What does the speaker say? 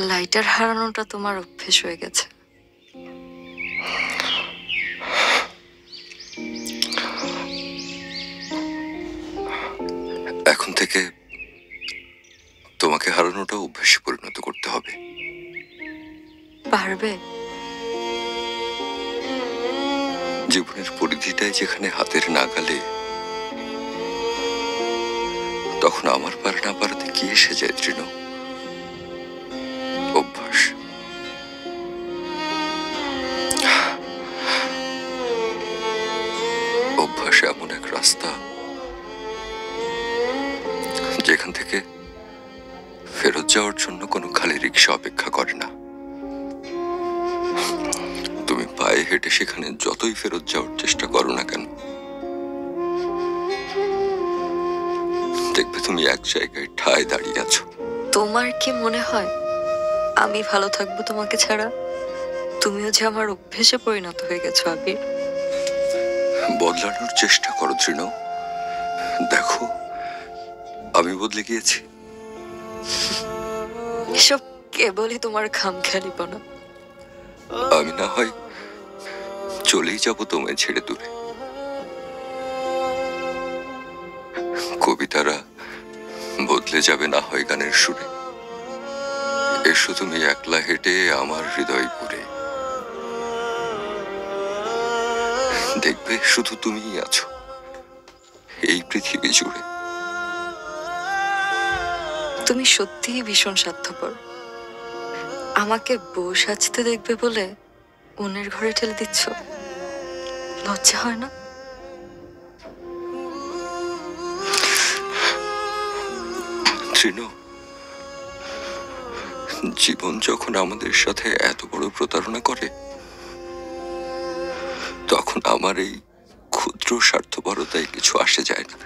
Lighter হারানোটা তোমার অভ্যেস হয়ে গেছে। এখন থেকে তোমাকে হারানোটা অভ্যাসে পরিণত করতে হবে। পারবে? জীবনের পরিধিটাই যেখানে হাতের নাগালে, তখন আমার পার না পারাতে কি এসে যায় তৃণ? অভ্যাস। অভ্যাস এমন এক রাস্তা যেখান থেকে ফেরত যাওয়ার জন্য কোনো খালি রিক্সা অপেক্ষা করে না। তুমি পায়ে হেঁটে সেখানে যতই ফেরত যাওয়ার চেষ্টা করো না কেন, দেখবে তুমি এক জায়গায় ঠায় দাঁড়িয়ে আছো। তোমার কি মনে হয় আমি ভালো থাকবো তোমাকে ছাড়া? তুমিও যে আমার অভ্যেসে পরিণত হয়ে গেছো আবির। বদলানোর চেষ্টা করো তৃণ। দেখো, আমি বদলে গিয়েছি। এসব কেবলই তোমার খামখেয়ালিপনা। আমি না হয় চলেই যাব তোমায় ছেড়ে দূরে। কবিতারা বদলে যাবে না হয় গানের সুরে। এসো তুমি একলা হেঁটে আমার হৃদয় পুরে। দেখবে শুধু তুমিই আছো এই পৃথিবী জুড়ে। তুমি সত্যিই ভীষণ স্বার্থপর। আমাকে বউ সাজতে দেখবে বলে অন্যের ঘরে ঠেলে দিচ্ছ, লজ্জা হয় না? তৃণ, জীবন যখন আমাদের সাথে এত বড় প্রতারণা করে, তখন আমার এই ক্ষুদ্র স্বার্থপরতায় কিছু আসে যায় না।